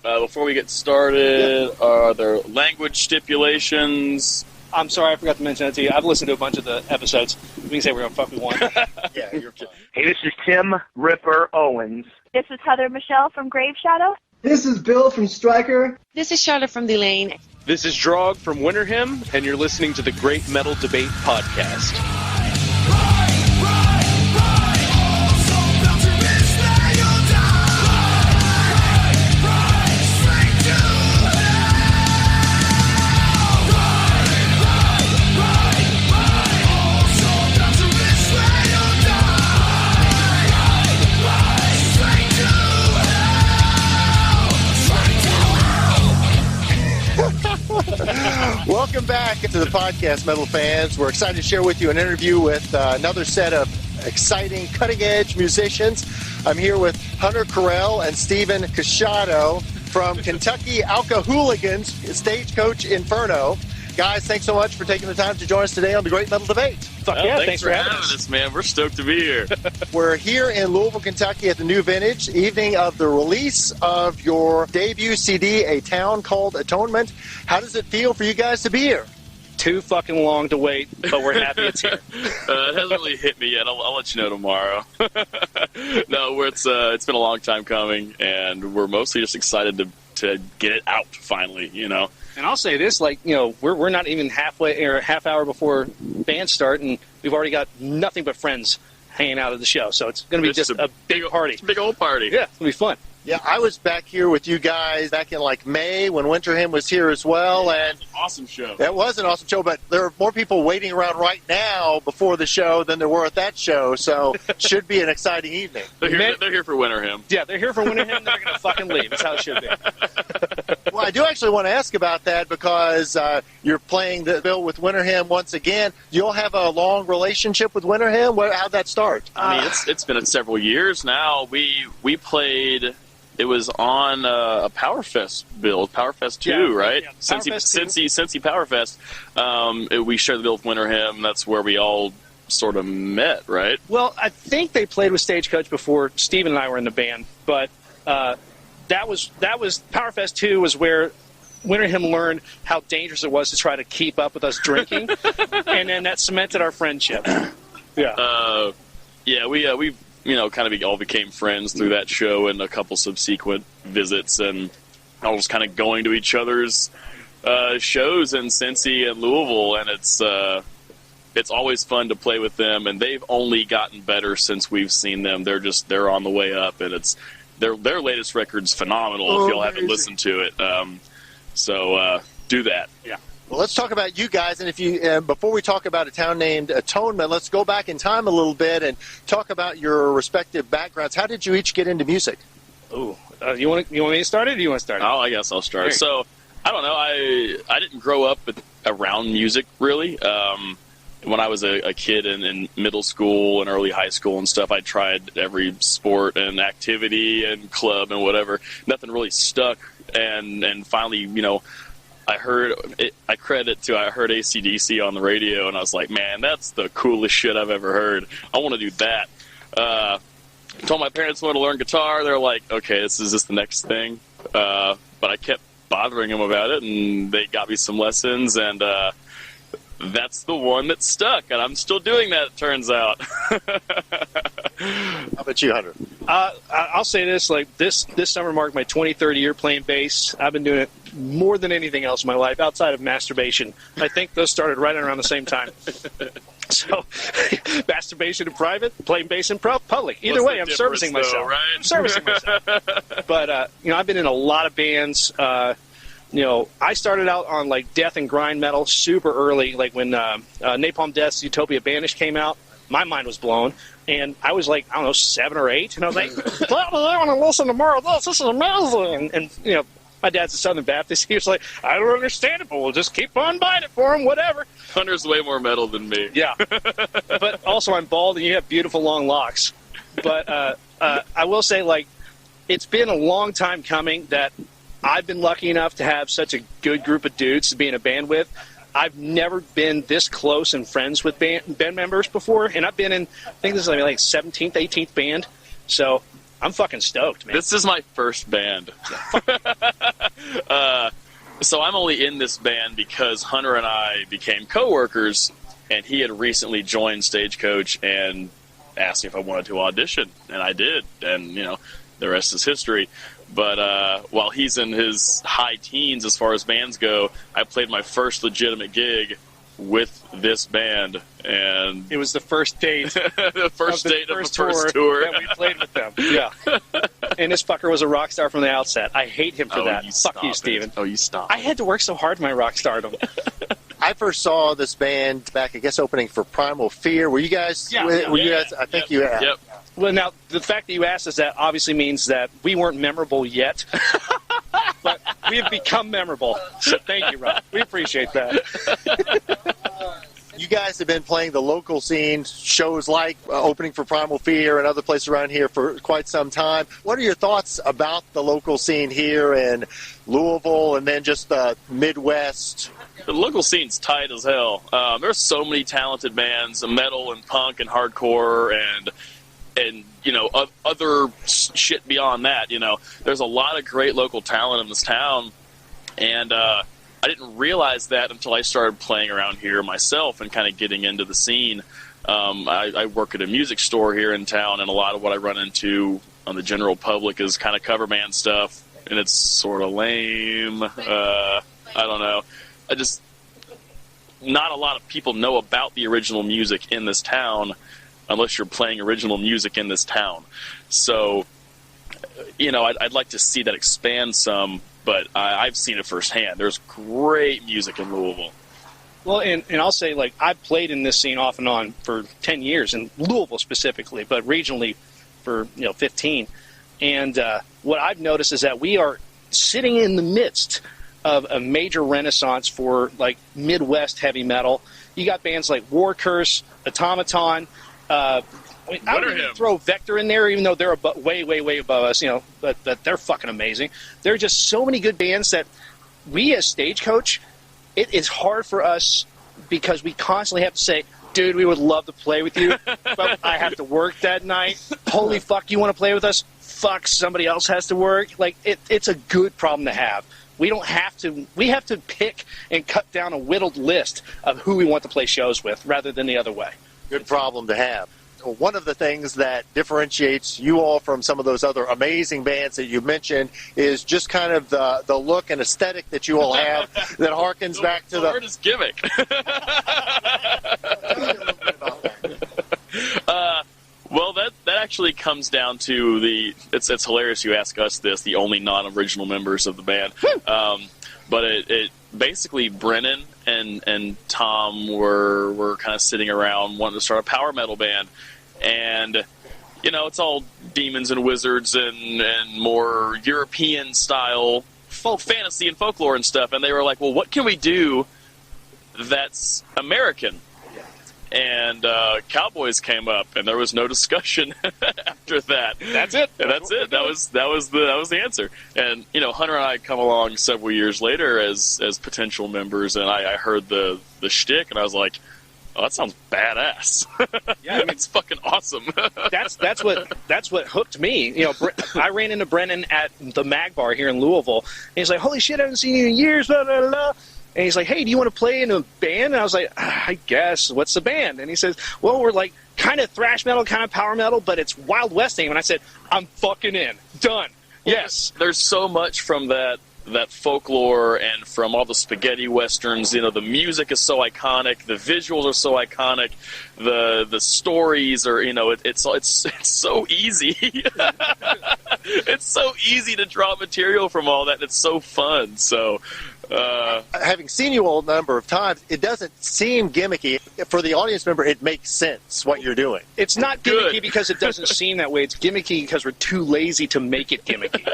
Before we get started, are there language stipulations? I'm sorry, I forgot to mention that to you. I've listened to a bunch of the episodes. We can say we're going to fuck we want. Yeah, you're fine. Hey, this is Tim Ripper Owens. This is Heather Michelle from Grave Shadow. This is Bill from Stryker. This is Charlotte from Delane. This is Drog from Winterhymn, and you're listening to the Great Metal Debate Podcast. Welcome back to the podcast, metal fans. We're excited to share with you an interview with another set of exciting, cutting-edge musicians. I'm here with Hunter Correll and Stephen Casciato from Kentucky Alcohooligans, Stagecoach Inferno. Guys, thanks so much for taking the time to join us today on the Great Metal Debate. Thanks for having us, man. We're stoked to be here. We're here in Louisville, Kentucky at the New Vintage, evening of the release of your debut CD, A Town Called Atonement. How does it feel for you guys to be here? Too fucking long to wait, but we're happy it's here. It hasn't really hit me yet. I'll let you know tomorrow. No, it's been a long time coming, and we're mostly just excited to get it out finally, you know. And I'll say this, we're not even halfway or a half hour before bands start, and we've already got nothing but friends hanging out at the show. So it's going to be just a big party. It's a big old party. Yeah, it's going to be fun. Yeah, I was back here with you guys back in May when Winterhymn was here as well. Yeah, and it was an awesome show. That was an awesome show, but there are more people waiting around right now before the show than there were at that show, so should be an exciting evening. They're here for Winterhymn. Yeah, they're here for Winterhymn. They're going to fucking leave. That's how it should be. Well, I do actually want to ask about that because you're playing the bill with Winterhymn once again. You'll have a long relationship with Winterhymn? How'd that start? I mean, it's been several years now. We played... It was on a PowerFest bill, PowerFest 2, right? Yeah, Cincy PowerFest. We shared the bill with Winterhymn. That's where we all sort of met, right? Well, I think they played with Stagecoach before Steven and I were in the band, but that was PowerFest 2 was where Winterhymn learned how dangerous it was to try to keep up with us drinking, and then that cemented our friendship. Yeah. We kind of all became friends through that show and a couple subsequent visits, and all just kind of going to each other's shows in Cincy and Louisville, and it's always fun to play with them, and they've only gotten better since we've seen them. They're on the way up, and it's their latest record's phenomenal. If y'all haven't listened to it, so do that. Yeah. Well, let's talk about you guys, and if you before we talk about A Town Named Atonement, let's go back in time a little bit and talk about your respective backgrounds. How did you each get into music? Ooh, you want me to start it, or do you want to start it? Oh, I guess I'll start. So, I don't know. I didn't grow up around music, really. When I was a kid in middle school and early high school and stuff, I tried every sport and activity and club and whatever. Nothing really stuck, and finally, I heard AC/DC on the radio, and I was like, man, that's the coolest shit I've ever heard. I want to do that. I told my parents I wanted to learn guitar. They're like, okay, is this the next thing? But I kept bothering them about it, and they got me some lessons, and that's the one that stuck, and I'm still doing that, it turns out. How about you, Hunter? I'll say this, this summer marked my 23rd year playing bass. I've been doing it more than anything else in my life, outside of masturbation. I think those started right around the same time. So, masturbation in private, playing bass in public. Either way, I'm servicing myself. Right? I'm servicing myself. But, I've been in a lot of bands. I started out on, death and grind metal super early, when Napalm Death's Utopia Banished came out. My mind was blown, and I was 7 or 8, and I was like, Daddy, I want to listen to more of this. This is amazing. And my dad's a Southern Baptist. He was like, I don't understand it, but we'll just keep on buying it for him, whatever. Hunter's way more metal than me. Yeah. But also I'm bald, and you have beautiful long locks. But I will say, it's been a long time coming that I've been lucky enough to have such a good group of dudes to be in a band with. I've never been this close and friends with band members before, and I've been in, I think this is my 17th, 18th band. So I'm fucking stoked, man. This is my first band. So I'm only in this band because Hunter and I became coworkers, and he had recently joined Stagecoach and asked me if I wanted to audition, and I did, and the rest is history. But while he's in his high teens as far as bands go, I played my first legitimate gig with this band, and it was the first date. The first date of the first tour that we played with them. Yeah. And this fucker was a rock star from the outset. I hate him for that. Fuck you, Steven. Oh, you stop. I had to work so hard for my rock stardom. I first saw this band back, I guess, opening for Primal Fear. Were you guys? Yeah. Were you guys? I think you have. Yep. Well, now, the fact that you asked us that obviously means that we weren't memorable yet. But we have become memorable. So thank you, Rob. We appreciate that. You guys have been playing the local scene, shows like opening for Primal Fear and other places around here for quite some time. What are your thoughts about the local scene here in Louisville and then just the Midwest? The local scene's tight as hell. There's so many talented bands, metal and punk and hardcore and other shit beyond that. There's a lot of great local talent in this town, and I didn't realize that until I started playing around here myself and kind of getting into the scene. I work at a music store here in town, and a lot of what I run into on the general public is kind of cover band stuff, and it's sort of lame. I don't know. Not a lot of people know about the original music in this town unless you're playing original music in this town. So, I'd like to see that expand some, but I've seen it firsthand. There's great music in Louisville. Well, and I'll say, I've played in this scene off and on for 10 years, in Louisville specifically, but regionally for, 15. And what I've noticed is that we are sitting in the midst of a major renaissance for, Midwest heavy metal. You got bands like War Curse, Automaton. I would even throw Vector in there, even though they're way, way, way above us, but they're fucking amazing. There are just so many good bands that we as Stagecoach, it is hard for us because we constantly have to say, dude, we would love to play with you, but I have to work that night. Holy fuck, you want to play with us? Fuck, somebody else has to work. It's a good problem to have. We don't have to. We have to pick and cut down a whittled list of who we want to play shows with rather than the other way. Good problem to have. One of the things that differentiates you all from some of those other amazing bands that you mentioned is just kind of the look and aesthetic that you all have that harkens back to the word is gimmick. Well, that actually comes down to it's hilarious you ask us this, the only non-original members of the band. But it basically Brennan and Tom were kind of sitting around wanting to start a power metal band, and it's all demons and wizards and more European style folk fantasy and folklore and stuff, and they were like, well, what can we do that's American? And Cowboys came up, and there was no discussion after that. That's it. And that's it. That was the answer. And Hunter and I come along several years later as potential members, and I heard the shtick, and I was like, oh, that sounds badass. Yeah, it's fucking awesome. That's what hooked me. I ran into Brennan at the Mag Bar here in Louisville, and he's like, holy shit, I haven't seen you in years. Blah, blah, blah. And he's like, hey, do you want to play in a band? And I was like, I guess. What's the band? And he says, well, we're kind of thrash metal, kind of power metal, but it's Wild West theme. And I said, I'm fucking in. Done. Yes. There's so much from that folklore and from all the spaghetti westerns. The music is so iconic. The visuals are so iconic. The stories are, it's so easy. It's so easy to draw material from all that. It's so fun. So, having seen you all a number of times, it doesn't seem gimmicky. For the audience member, it makes sense what you're doing. It's not gimmicky because it doesn't seem that way. It's gimmicky because we're too lazy to make it gimmicky.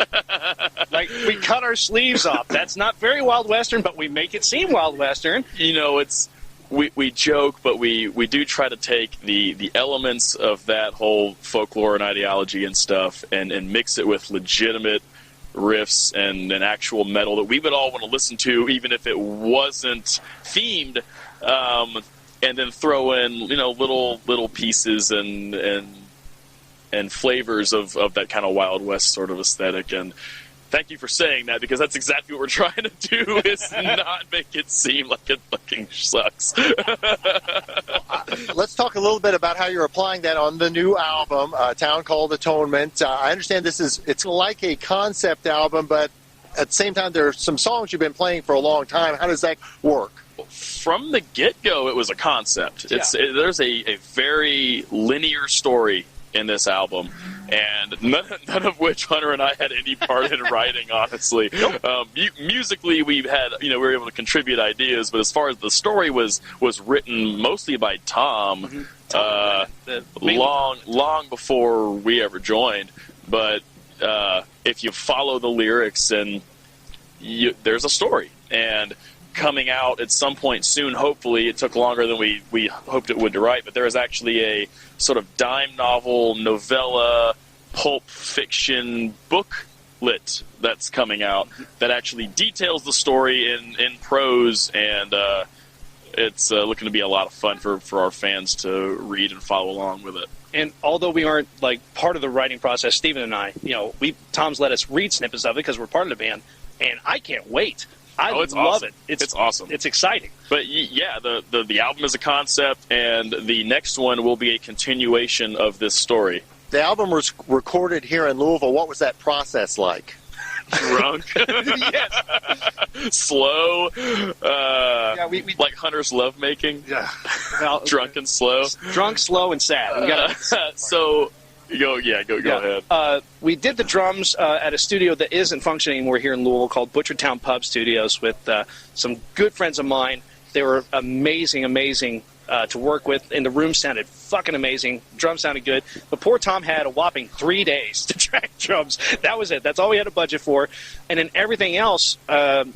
We cut our sleeves off. That's not very Wild Western, but we make it seem Wild Western. We joke, but we do try to take the elements of that whole folklore and ideology and stuff and mix it with legitimate riffs and actual metal that we would all want to listen to, even if it wasn't themed, and then throw in little pieces and and flavors of that kind of Wild West sort of aesthetic. And thank you for saying that, because that's exactly what we're trying to do, is not make it seem like it fucking sucks. Let's talk a little bit about how you're applying that on the new album, A Town Called Atonement. I understand it's like a concept album, but at the same time, there are some songs you've been playing for a long time. How does that work? From the get-go, it was a concept. There's a very linear story in this album, and none of which Hunter and I had any part in writing, honestly. Musically, we were able to contribute ideas, but as far as the story was written mostly by Tom, long before we ever joined. But if you follow the lyrics, and there's a story, and coming out at some point soon, hopefully. It took longer than we hoped it would to write, but there is actually a sort of dime novel, novella, pulp fiction booklet that's coming out that actually details the story in prose, and it's looking to be a lot of fun for our fans to read and follow along with it. And although we aren't like part of the writing process, Stephen and I, Tom's let us read snippets of it because we're part of the band, and I can't wait. I love awesome. it. It's awesome. It's exciting. But yeah, the album is a concept, and the next one will be a continuation of this story. The album was recorded here in Louisville. What was that process like? Drunk. Yes. Slow. We like Hunter's lovemaking. Yeah. Well, drunk and slow. Drunk, slow, and sad. So. Go ahead. We did the drums at a studio that isn't functioning anymore here in Louisville called Butchertown Pub Studios with some good friends of mine. They were amazing to work with, and the room sounded fucking amazing. Drums sounded good. But poor Tom had a whopping 3 days to track drums. That was it. That's all we had a budget for. And then everything else,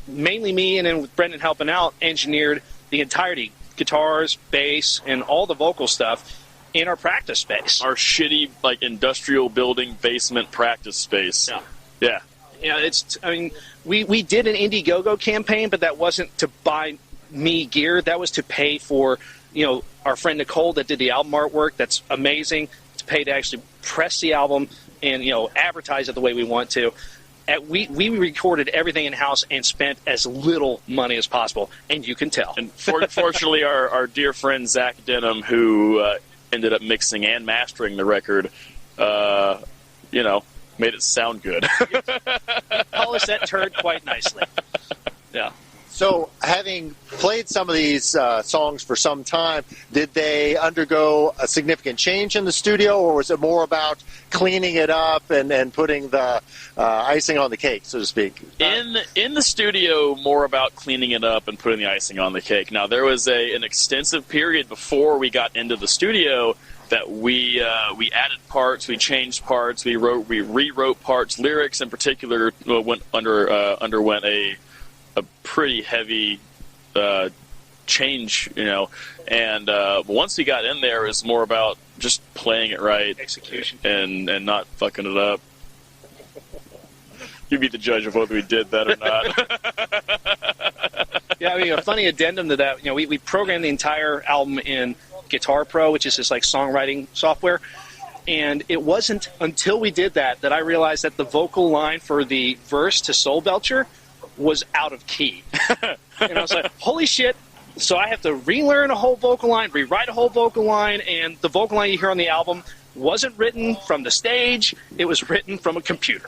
mainly me and then with Brendan helping out, engineered the entirety. Guitars, bass, and all the vocal stuff in our practice space. Our shitty, industrial building basement practice space. Yeah. We did an Indiegogo campaign, but that wasn't to buy me gear. That was to pay for, our friend Nicole that did the album artwork. That's amazing. To pay to actually press the album and, advertise it the way we want to. We recorded everything in-house and spent as little money as possible, and you can tell. And fortunately, our dear friend Zach Denham, who ended up mixing and mastering the record, made it sound good. He polished that turd quite nicely. Yeah. So, having played some of these songs for some time, did they undergo a significant change in the studio, or was it more about cleaning it up and putting the icing on the cake, so to speak? In the studio, more about cleaning it up and putting the icing on the cake. Now, there was an extensive period before we got into the studio that we added parts, we changed parts, we rewrote parts. Lyrics, in particular, underwent a pretty heavy change, and once we got in there, it was more about just playing it right, execution, and not fucking it up. You'd be the judge of whether we did that or not. Yeah, a funny addendum to that. We programmed the entire album in Guitar Pro, which is this songwriting software. And it wasn't until we did that I realized that the vocal line for the verse to Soul Belcher was out of key. And I was like, holy shit. So I have to relearn a whole vocal line, rewrite a whole vocal line, and the vocal line you hear on the album wasn't written from the stage. It was written from a computer.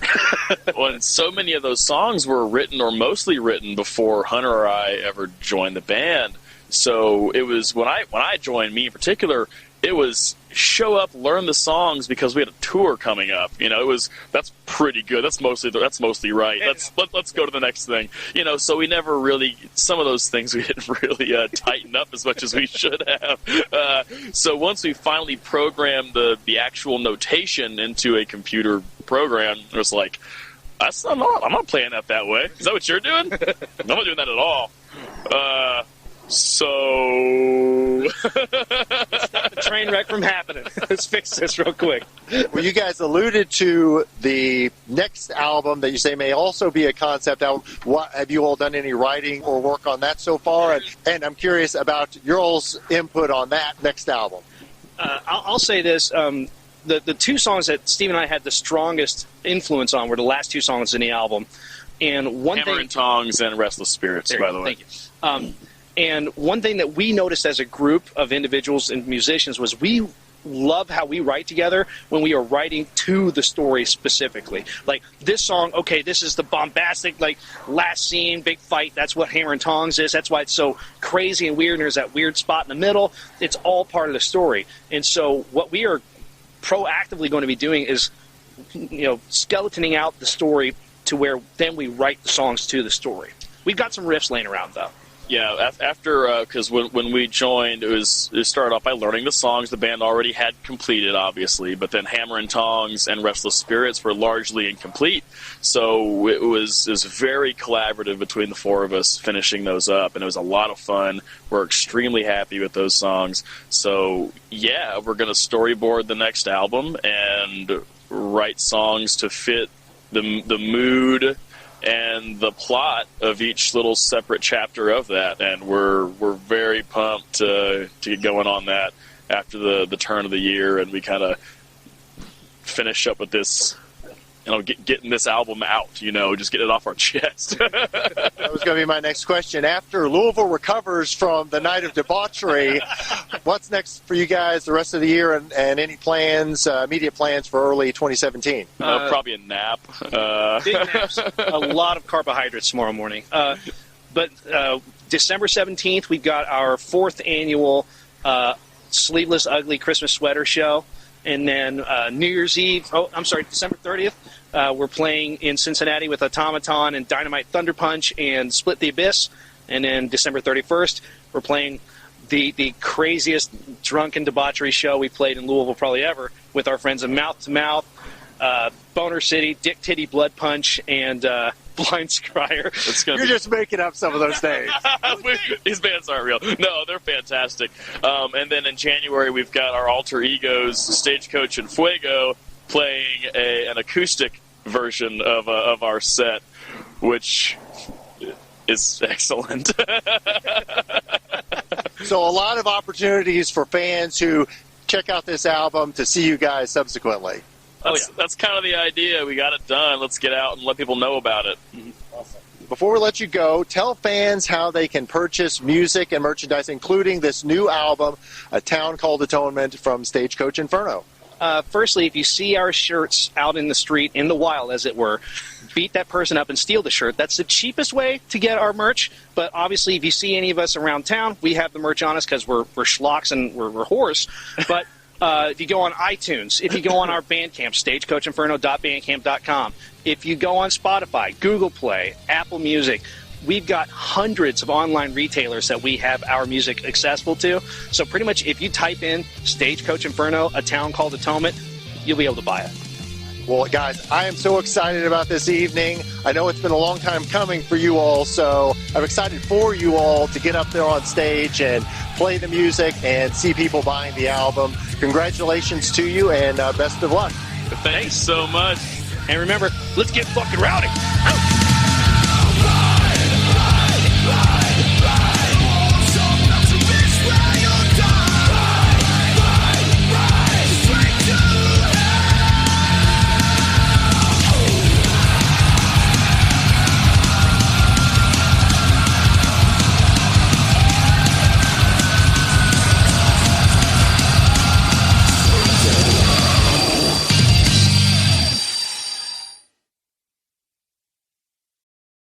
Well, and so many of those songs were written, or mostly written, before Hunter or I ever joined the band. So it was, when I joined, me in particular, it was show up, learn the songs, because we had a tour coming up. That's pretty good. That's mostly right. Let's go to the next thing. So we never really, some of those things we didn't really tighten up as much as we should have. So once we finally programmed the actual notation into a computer program, it was like, I'm not playing that way. Is that what you're doing? I'm not doing that at all. So let's stop the train wreck from happening. Let's fix this real quick. Well, you guys alluded to the next album that you say may also be a concept album. Have you all done any writing or work on that so far? And I'm curious about your all's input on that next album. I'll say this. the two songs that Steve and I had the strongest influence on were the last two songs in the album. And one Hammer thing, and Tongs and Restless Spirits, by the way. Thank you. And one thing that we noticed as a group of individuals and musicians was we love how we write together when we are writing to the story specifically. Like this song, okay, this is the bombastic, like, last scene, big fight. That's what Hammer and Tongs is. That's why it's so crazy and weird, and there's that weird spot in the middle. It's all part of the story. And so what we are proactively going to be doing is, skeletoning out the story to where then we write the songs to the story. We've got some riffs laying around, though. Yeah, after, because when we joined, it started off by learning the songs the band already had completed, obviously, but then Hammer and Tongs and Restless Spirits were largely incomplete, so it was very collaborative between the four of us finishing those up, and it was a lot of fun. We're extremely happy with those songs, so yeah, we're going to storyboard the next album and write songs to fit the mood and the plot of each little separate chapter of that, and we're very pumped to get going on that after the turn of the year, and we kind of finish up with this, getting this album out, just get it off our chest. That was going to be my next question. After Louisville recovers from the night of debauchery, what's next for you guys the rest of the year, and any plans, immediate plans for early 2017? Probably a nap. Big naps. A lot of carbohydrates tomorrow morning. But December 17th, we've got our 4th annual Sleeveless Ugly Christmas Sweater Show. And then New Year's Eve, December 30th, we're playing in Cincinnati with Automaton and Dynamite Thunder Punch and Split the Abyss. And then December 31st, we're playing the craziest drunken debauchery show we played in Louisville probably ever with our friends of Mouth to Mouth, Boner City, Dick Titty Blood Punch, and Blind Scryer. You're just making up some of those names. These bands aren't real. No, they're fantastic. And then in January, we've got our alter egos, Stagecoach and Fuego, playing an acoustic version of our set, which is excellent. So a lot of opportunities for fans who check out this album to see you guys subsequently. That's kind of the idea. We got it done. Let's get out and let people know about it. Awesome. Before we let you go, tell fans how they can purchase music and merchandise, including this new album, A Town Called Atonement from Stagecoach Inferno. Firstly, if you see our shirts out in the street, in the wild, as it were, beat that person up and steal the shirt. That's the cheapest way to get our merch. But obviously, if you see any of us around town, we have the merch on us because we're schlocks and we're whores. But if you go on iTunes, if you go on our Bandcamp, stagecoachinferno.bandcamp.com, if you go on Spotify, Google Play, Apple Music, we've got hundreds of online retailers that we have our music accessible to. So pretty much if you type in Stagecoach Inferno, A Town Called Atonement, you'll be able to buy it. Well, guys, I am so excited about this evening. I know it's been a long time coming for you all, so I'm excited for you all to get up there on stage and play the music and see people buying the album. Congratulations to you, and best of luck. Thanks so much. And remember, let's get fucking rowdy.